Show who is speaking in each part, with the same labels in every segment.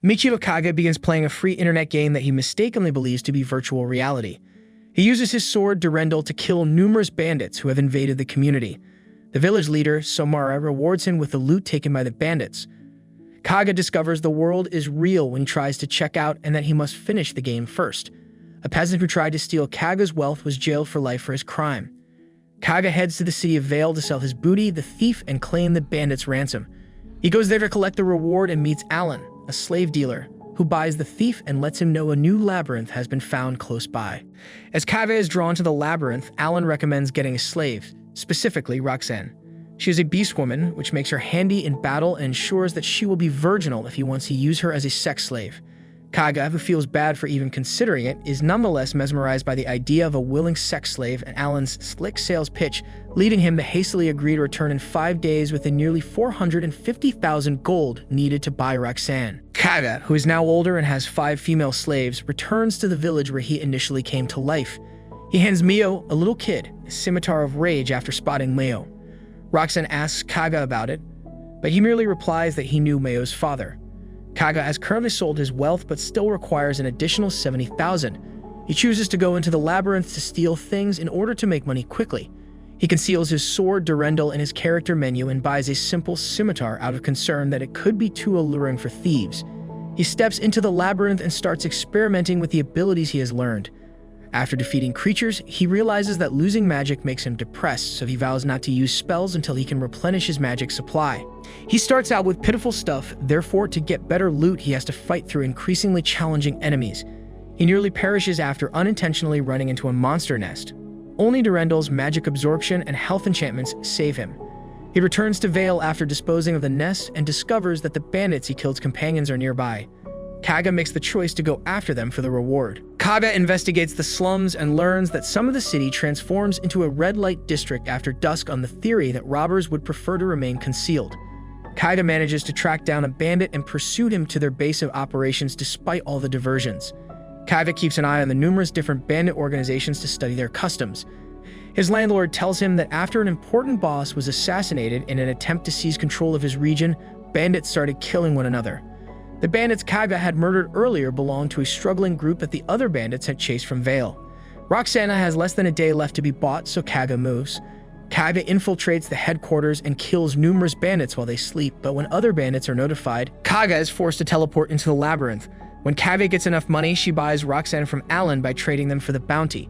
Speaker 1: Michio Kaga begins playing a free internet game that he mistakenly believes to be virtual reality. He uses his sword Durendal to kill numerous bandits who have invaded the community. The village leader, Somara, rewards him with the loot taken by the bandits. Kaga discovers the world is real when he tries to check out and that he must finish the game first. A peasant who tried to steal Kaga's wealth was jailed for life for his crime. Kaga heads to the city of Vale to sell his booty, the thief, and claim the bandits' ransom. He goes there to collect the reward and meets Alan, a slave dealer, who buys the thief and lets him know a new labyrinth has been found close by. As Kaga is drawn to the labyrinth, Alan recommends getting a slave, specifically Roxanne. She is a beast woman, which makes her handy in battle and ensures that she will be virginal if he wants to use her as a sex slave. Kaga, who feels bad for even considering it, is nonetheless mesmerized by the idea of a willing sex slave and Alan's slick sales pitch, leading him to hastily agree to return in 5 days with the nearly 450,000 gold needed to buy Roxanne. Kaga, who is now older and has 5 female slaves, returns to the village where he initially came to life. He hands Mio, a little kid, a scimitar of rage after spotting Mio. Roxanne asks Kaga about it, but he merely replies that he knew Mio's father. Kaga has currently sold his wealth but still requires an additional 70,000. He chooses to go into the labyrinth to steal things in order to make money quickly. He conceals his sword Durendal in his character menu and buys a simple scimitar out of concern that it could be too alluring for thieves. He steps into the labyrinth and starts experimenting with the abilities he has learned. After defeating creatures, he realizes that losing magic makes him depressed, so he vows not to use spells until he can replenish his magic supply. He starts out with pitiful stuff, therefore to get better loot he has to fight through increasingly challenging enemies. He nearly perishes after unintentionally running into a monster nest. Only Durendal's magic absorption and health enchantments save him. He returns to Vale after disposing of the nest and discovers that the bandits he killed's companions are nearby. Kaga makes the choice to go after them for the reward. Kaga investigates the slums and learns that some of the city transforms into a red light district after dusk on the theory that robbers would prefer to remain concealed. Kaga manages to track down a bandit and pursue him to their base of operations despite all the diversions. Kaga keeps an eye on the numerous different bandit organizations to study their customs. His landlord tells him that after an important boss was assassinated in an attempt to seize control of his region, bandits started killing one another. The bandits Kaga had murdered earlier belonged to a struggling group that the other bandits had chased from Vale. Roxana has less than a day left to be bought, so Kaga moves. Kaga infiltrates the headquarters and kills numerous bandits while they sleep, but when other bandits are notified, Kaga is forced to teleport into the labyrinth. When Kaga gets enough money, she buys Roxanne from Alan by trading them for the bounty.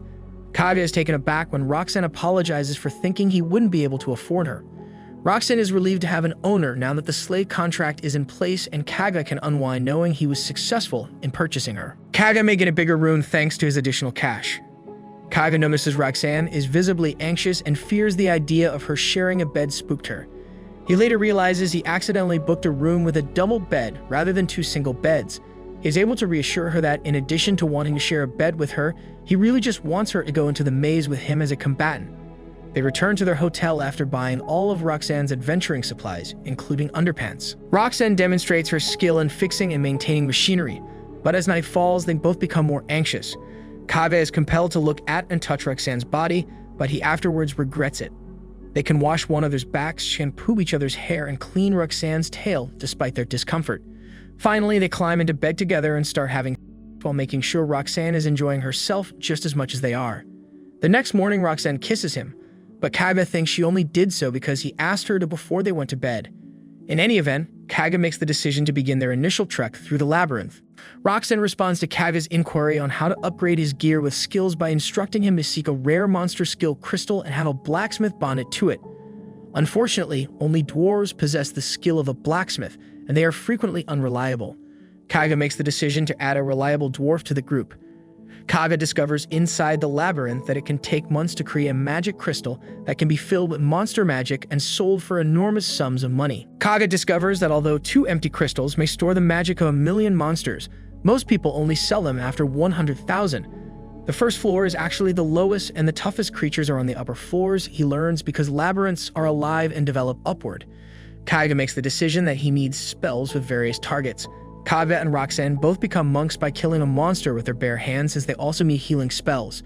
Speaker 1: Kaga is taken aback when Roxanne apologizes for thinking he wouldn't be able to afford her. Roxanne is relieved to have an owner now that the slave contract is in place and Kaga can unwind knowing he was successful in purchasing her. Kaga may get a bigger room thanks to his additional cash. Kaga notices Roxanne is visibly anxious and fears the idea of her sharing a bed spooked her. He later realizes he accidentally booked a room with a double bed rather than 2 single beds. He is able to reassure her that in addition to wanting to share a bed with her, he really just wants her to go into the maze with him as a combatant. They return to their hotel after buying all of Roxanne's adventuring supplies, including underpants. Roxanne demonstrates her skill in fixing and maintaining machinery, but as night falls, they both become more anxious. Kaga is compelled to look at and touch Roxanne's body, but he afterwards regrets it. They can wash one another's backs, shampoo each other's hair, and clean Roxanne's tail despite their discomfort. Finally, they climb into bed together and start having while making sure Roxanne is enjoying herself just as much as they are. The next morning, Roxanne kisses him, but Kaga thinks she only did so because he asked her to before they went to bed. In any event, Kaga makes the decision to begin their initial trek through the labyrinth. Roxanne responds to Kaga's inquiry on how to upgrade his gear with skills by instructing him to seek a rare monster skill crystal and have a blacksmith bonded to it. Unfortunately, only dwarves possess the skill of a blacksmith, and they are frequently unreliable. Kaga makes the decision to add a reliable dwarf to the group. Kaga discovers inside the labyrinth that it can take months to create a magic crystal that can be filled with monster magic and sold for enormous sums of money. Kaga discovers that although 2 empty crystals may store the magic of 1,000,000 monsters, most people only sell them after 100,000. The first floor is actually the lowest and the toughest creatures are on the upper floors, he learns, because labyrinths are alive and develop upward. Kaga makes the decision that he needs spells with various targets. Kaga and Roxanne both become monks by killing a monster with their bare hands since they also need healing spells.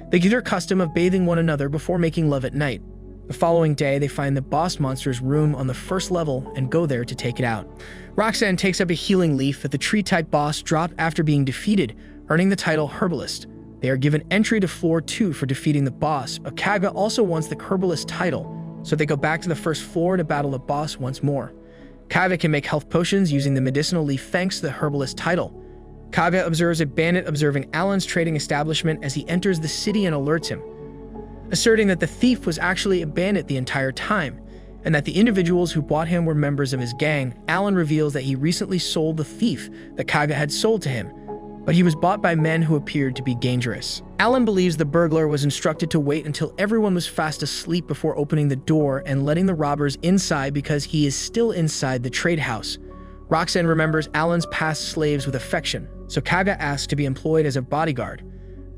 Speaker 1: They get their custom of bathing one another before making love at night. The following day, they find the boss monster's room on the first level and go there to take it out. Roxanne takes up a healing leaf that the tree-type boss dropped after being defeated, earning the title Herbalist. They are given entry to floor 2 for defeating the boss, but Kaga also wants the Herbalist title, so they go back to the first floor to battle the boss once more. Kaga can make health potions using the medicinal leaf thanks to the Herbalist title. Kaga observes a bandit observing Alan's trading establishment as he enters the city and alerts him, asserting that the thief was actually a bandit the entire time, and that the individuals who bought him were members of his gang. Alan reveals that he recently sold the thief that Kaga had sold to him, but he was bought by men who appeared to be dangerous. Alan believes the burglar was instructed to wait until everyone was fast asleep before opening the door and letting the robbers inside because he is still inside the trade house. Roxanne remembers Alan's past slaves with affection, so Kaga asks to be employed as a bodyguard.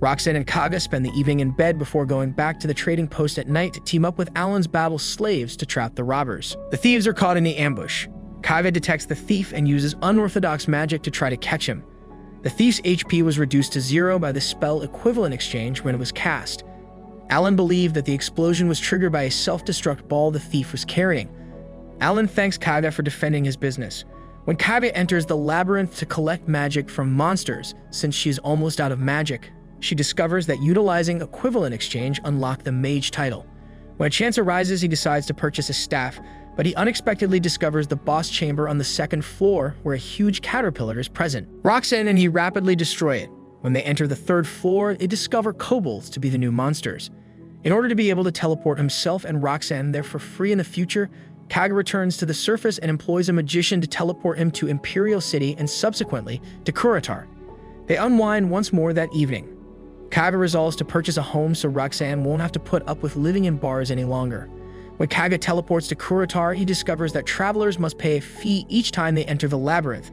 Speaker 1: Roxanne and Kaga spend the evening in bed before going back to the trading post at night to team up with Alan's battle slaves to trap the robbers. The thieves are caught in the ambush. Kaga detects the thief and uses unorthodox magic to try to catch him. The thief's HP was reduced to 0 by the spell Equivalent Exchange when it was cast. Alan believed that the explosion was triggered by a self-destruct ball the thief was carrying. Alan thanks Kaga for defending his business. When Kaga enters the labyrinth to collect magic from monsters, since she is almost out of magic, she discovers that utilizing Equivalent Exchange unlocked the mage title. When a chance arises, he decides to purchase a staff, but he unexpectedly discovers the boss chamber on the second floor where a huge caterpillar is present. Roxanne and he rapidly destroy it. When they enter the third floor, they discover kobolds to be the new monsters. In order to be able to teleport himself and Roxanne there for free in the future, Kaga returns to the surface and employs a magician to teleport him to Imperial City and subsequently to Kuritar. They unwind once more that evening. Kaga resolves to purchase a home so Roxanne won't have to put up with living in bars any longer. When Kaga teleports to Kuritar, he discovers that travelers must pay a fee each time they enter the labyrinth,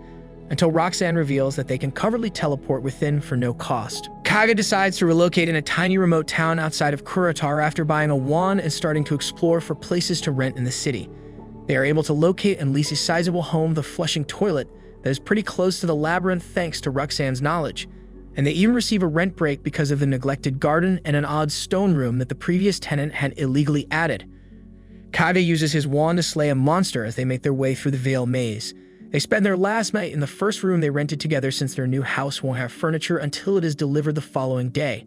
Speaker 1: until Roxanne reveals that they can covertly teleport within for no cost. Kaga decides to relocate in a tiny remote town outside of Kuritar after buying a wand and starting to explore for places to rent in the city. They are able to locate and lease a sizable home, the flushing toilet, that is pretty close to the labyrinth thanks to Roxanne's knowledge. And they even receive a rent break because of the neglected garden and an odd stone room that the previous tenant had illegally added. Kaga uses his wand to slay a monster as they make their way through the Veil Maze. They spend their last night in the first room they rented together since their new house won't have furniture until it is delivered the following day.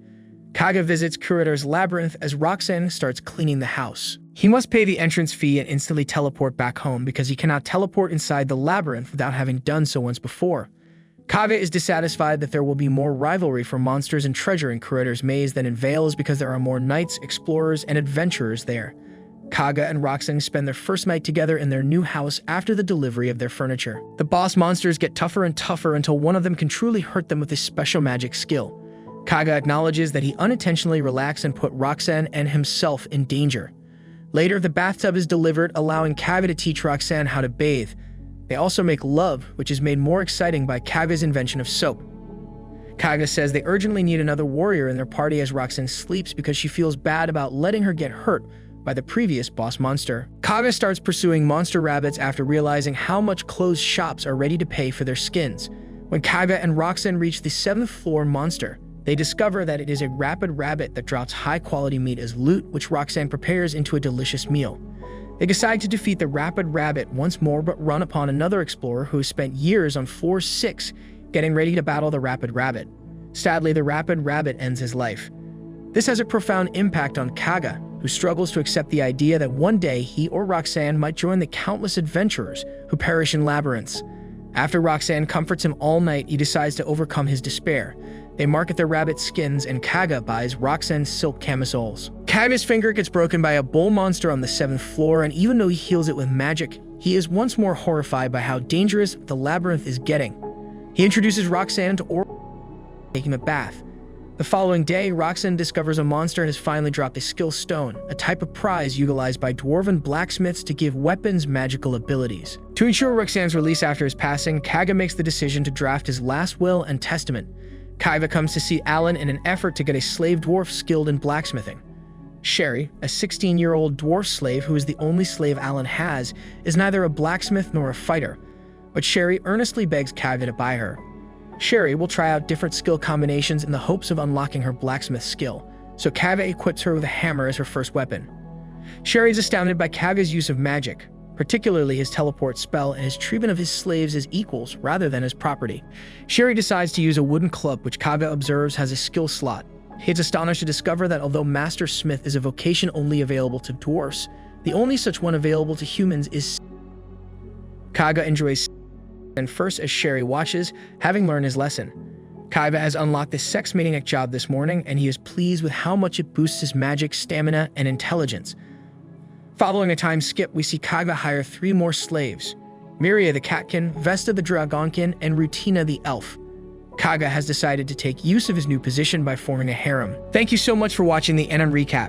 Speaker 1: Kaga visits Kuritar's labyrinth as Roxanne starts cleaning the house. He must pay the entrance fee and instantly teleport back home because he cannot teleport inside the labyrinth without having done so once before. Kaga is dissatisfied that there will be more rivalry for monsters and treasure in Kuritar's maze than in Veils because there are more knights, explorers, and adventurers there. Kaga and Roxanne spend their first night together in their new house after the delivery of their furniture. The boss monsters get tougher and tougher until one of them can truly hurt them with his special magic skill. Kaga acknowledges that he unintentionally relaxed and put Roxanne and himself in danger. Later, the bathtub is delivered, allowing Kaga to teach Roxanne how to bathe. They also make love, which is made more exciting by Kaga's invention of soap. Kaga says they urgently need another warrior in their party as Roxanne sleeps because she feels bad about letting her get hurt by the previous boss monster. Kaga starts pursuing monster rabbits after realizing how much closed shops are ready to pay for their skins. When Kaga and Roxanne reach the 7th floor monster, they discover that it is a rapid rabbit that drops high-quality meat as loot, which Roxanne prepares into a delicious meal. They decide to defeat the rapid rabbit once more but run upon another explorer who has spent years on floor 6 getting ready to battle the rapid rabbit. Sadly, the rapid rabbit ends his life. This has a profound impact on Kaga, who struggles to accept the idea that one day he or Roxanne might join the countless adventurers who perish in labyrinths. After Roxanne comforts him all night, he decides to overcome his despair. They market their rabbit skins and Kaga buys Roxanne's silk camisoles. Kaga's finger gets broken by a bull monster on the 7th floor, and even though he heals it with magic, he is once more horrified by how dangerous the labyrinth is getting. He introduces Roxanne to taking a bath. The following day, Roxanne discovers a monster has finally dropped a skill stone, a type of prize utilized by dwarven blacksmiths to give weapons magical abilities. To ensure Roxanne's release after his passing, Kaga makes the decision to draft his last will and testament. Kaga comes to see Alan in an effort to get a slave dwarf skilled in blacksmithing. Sherry, a 16-year-old dwarf slave who is the only slave Alan has, is neither a blacksmith nor a fighter, but Sherry earnestly begs Kaga to buy her. Sherry will try out different skill combinations in the hopes of unlocking her blacksmith skill, so Kaga equips her with a hammer as her first weapon. Sherry is astounded by Kaga's use of magic, particularly his teleport spell and his treatment of his slaves as equals rather than as property. Sherry decides to use a wooden club which Kaga observes has a skill slot. He is astonished to discover that although Master Smith is a vocation only available to dwarfs, the only such one available to humans is Kaga enjoys and first as Sherry watches, having learned his lesson. Kaga has unlocked the sex maniac job this morning, and he is pleased with how much it boosts his magic, stamina, and intelligence. Following a time skip, we see Kaga hire 3 more slaves: Miria the catkin, Vesta the dragonkin, and Rutina the elf. Kaga has decided to take use of his new position by forming a harem. Thank you so much for watching the anime recap.